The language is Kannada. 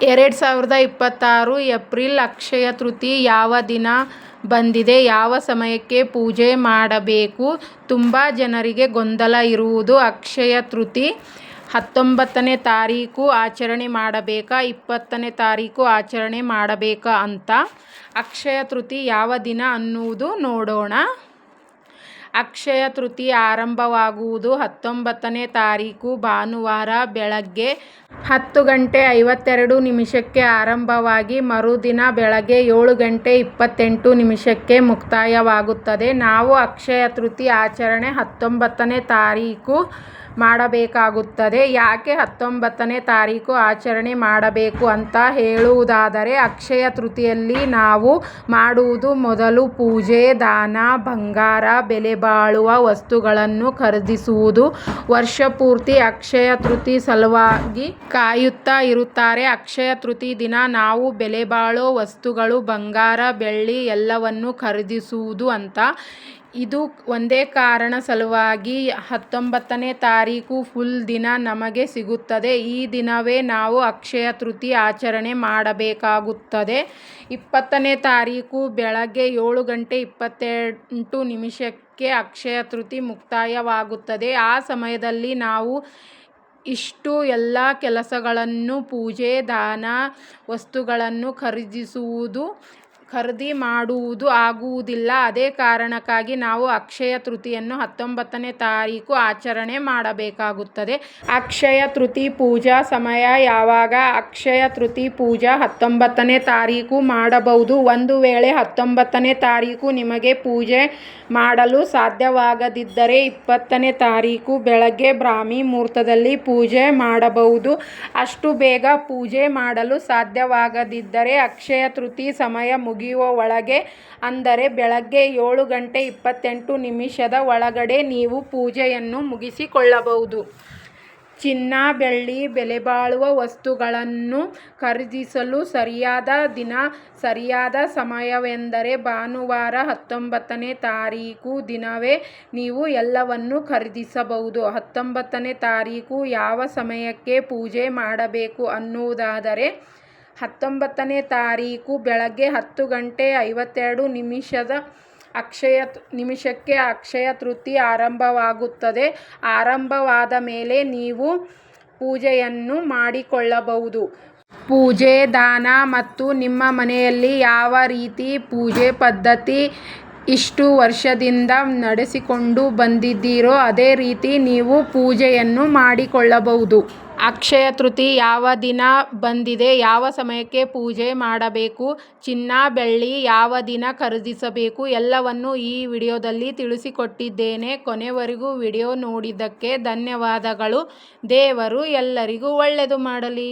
2026 ಏಪ್ರಿಲ್ ಅಕ್ಷಯ ತೃತೀಯ ಯಾವ ದಿನ ಬಂದಿದೆ, ಯಾವ ಸಮಯಕ್ಕೆ ಪೂಜೆ ಮಾಡಬೇಕು? ತುಂಬ ಜನರಿಗೆ ಗೊಂದಲ ಇರುವುದು. ಅಕ್ಷಯ ತೃತೀಯ 19ನೇ ತಾರೀಕು ಆಚರಣೆ ಮಾಡಬೇಕಾ, 20ನೇ ತಾರೀಕು ಆಚರಣೆ ಮಾಡಬೇಕಾ ಅಂತ. ಅಕ್ಷಯ ತೃತೀಯ ಯಾವ ದಿನ ಅನ್ನುವುದು ನೋಡೋಣ. ಅಕ್ಷಯ ತೃತೀಯ ಆರಂಭವಾಗುವುದು 19ನೇ ತಾರೀಕು ಭಾನುವಾರ ಬೆಳಗ್ಗೆ 10:52 ಆರಂಭವಾಗಿ ಮರುದಿನ ಬೆಳಗ್ಗೆ 7:28 ಮುಕ್ತಾಯವಾಗುತ್ತದೆ. ನಾವು ಅಕ್ಷಯ ತೃತೀಯ ಆಚರಣೆ 19ನೇ ತಾರೀಕು ಮಾಡಬೇಕಾಗುತ್ತದೆ. ಯಾಕೆ 19ನೇ ತಾರೀಕು ಆಚರಣೆ ಮಾಡಬೇಕು ಅಂತ ಹೇಳುವುದಾದರೆ, ಅಕ್ಷಯ ತೃತೀಯಲ್ಲಿ ನಾವು ಮಾಡುವುದು ಮೊದಲು ಪೂಜೆ, ದಾನ, ಬಂಗಾರ, ಬೆಲೆ ಬಾಳುವ ವಸ್ತುಗಳನ್ನು ಖರೀದಿಸುವುದು. ವರ್ಷಪೂರ್ತಿ ಅಕ್ಷಯ ತೃತೀಯ ಸಲುವಾಗಿ ಕಾಯುತ್ತಾ ಇರುತ್ತಾರೆ. ಅಕ್ಷಯ ತೃತೀಯ ದಿನ ನಾವು ಬೆಲೆ ಬಾಳೋ ವಸ್ತುಗಳು, ಬಂಗಾರ, ಬೆಳ್ಳಿ ಎಲ್ಲವನ್ನು ಖರೀದಿಸುವುದು ಅಂತ. ಇದು ಒಂದೇ ಕಾರಣ ಸಲುವಾಗಿ 19ನೇ ತಾರೀಕು ಫುಲ್ ದಿನ ನಮಗೆ ಸಿಗುತ್ತದೆ. ಈ ದಿನವೇ ನಾವು ಅಕ್ಷಯ ತೃತೀಯ ಆಚರಣೆ ಮಾಡಬೇಕಾಗುತ್ತದೆ. 20ನೇ ತಾರೀಕು ಬೆಳಗ್ಗೆ 7:28 ಅಕ್ಷಯ ತೃತೀಯ ಮುಕ್ತಾಯವಾಗುತ್ತದೆ. ಆ ಸಮಯದಲ್ಲಿ ನಾವು ಇಷ್ಟು ಎಲ್ಲ ಕೆಲಸಗಳನ್ನು, ಪೂಜೆ, ದಾನ, ವಸ್ತುಗಳನ್ನು ಖರೀದಿ ಮಾಡುವುದು ಆಗುವುದಿಲ್ಲ. ಅದೇ ಕಾರಣಕ್ಕಾಗಿ ನಾವು ಅಕ್ಷಯ ತೃತೀಯನ್ನು 19ನೇ ತಾರೀಕು ಆಚರಣೆ ಮಾಡಬೇಕಾಗುತ್ತದೆ. ಅಕ್ಷಯ ತೃತೀಯ ಪೂಜಾ ಸಮಯ ಯಾವಾಗ? ಅಕ್ಷಯ ತೃತೀಯ ಪೂಜಾ 19ನೇ ತಾರೀಕು ಮಾಡಬಹುದು. ಒಂದು ವೇಳೆ 19ನೇ ತಾರೀಕು ನಿಮಗೆ ಪೂಜೆ ಮಾಡಲು ಸಾಧ್ಯವಾಗದಿದ್ದರೆ 20ನೇ ತಾರೀಕು ಬೆಳಗ್ಗೆ ಬ್ರಾಹ್ಮಿ ಮುಹೂರ್ತದಲ್ಲಿ ಪೂಜೆ ಮಾಡಬಹುದು. ಅಷ್ಟು ಬೇಗ ಪೂಜೆ ಮಾಡಲು ಸಾಧ್ಯವಾಗದಿದ್ದರೆ ಅಕ್ಷಯ ತೃತೀಯ ಸಮಯ ಮುಗಿಯುವ ಒಳಗೆ, ಅಂದರೆ ಬೆಳಗ್ಗೆ 7:28 ಒಳಗಡೆ ನೀವು ಪೂಜೆಯನ್ನು ಮುಗಿಸಿಕೊಳ್ಳಬಹುದು. ಚಿನ್ನ, ಬೆಳ್ಳಿ, ಬೆಲೆ ಬಾಳುವ ವಸ್ತುಗಳನ್ನು ಖರೀದಿಸಲು ಸರಿಯಾದ ದಿನ, ಸರಿಯಾದ ಸಮಯವೆಂದರೆ ಭಾನುವಾರ 19ನೇ ತಾರೀಕು ದಿನವೇ ನೀವು ಎಲ್ಲವನ್ನು ಖರೀದಿಸಬಹುದು. 19ನೇ ತಾರೀಕು ಯಾವ ಸಮಯಕ್ಕೆ ಪೂಜೆ ಮಾಡಬೇಕು ಅನ್ನುವುದಾದರೆ, 19ನೇ ತಾರೀಕು ಬೆಳಗ್ಗೆ 10:52 ಅಕ್ಷಯ ತೃತೀಯ ಆರಂಭವಾಗುತ್ತದೆ. ಆರಂಭವಾದ ಮೇಲೆ ನೀವು ಪೂಜೆಯನ್ನು ಮಾಡಿಕೊಳ್ಳಬಹುದು. ಪೂಜೆ, ದಾನ ಮತ್ತು ನಿಮ್ಮ ಮನೆಯಲ್ಲಿ ಯಾವ ರೀತಿ ಪೂಜೆ ಪದ್ಧತಿ ಇಷ್ಟು ವರ್ಷದಿಂದ ನಡೆಸಿಕೊಂಡು ಬಂದಿದ್ದೀರೋ ಅದೇ ರೀತಿ ನೀವು ಪೂಜೆಯನ್ನು ಮಾಡಿಕೊಳ್ಳಬಹುದು. ಅಕ್ಷಯ ತೃತೀಯ ಯಾವ ದಿನ ಬಂದಿದೆ, ಯಾವ ಸಮಯಕ್ಕೆ ಪೂಜೆ ಮಾಡಬೇಕು, ಚಿನ್ನ, ಬೆಳ್ಳಿ ಯಾವ ದಿನ ಖರೀದಿಸಬೇಕು ಎಲ್ಲವನ್ನು ಈ ವಿಡಿಯೋದಲ್ಲಿ ತಿಳಿಸಿಕೊಟ್ಟಿದ್ದೇನೆ. ಕೊನೆವರೆಗೂ ವಿಡಿಯೋ ನೋಡಿದ್ದಕ್ಕೆ ಧನ್ಯವಾದಗಳು. ದೇವರು ಎಲ್ಲರಿಗೂ ಒಳ್ಳೆಯದು ಮಾಡಲಿ.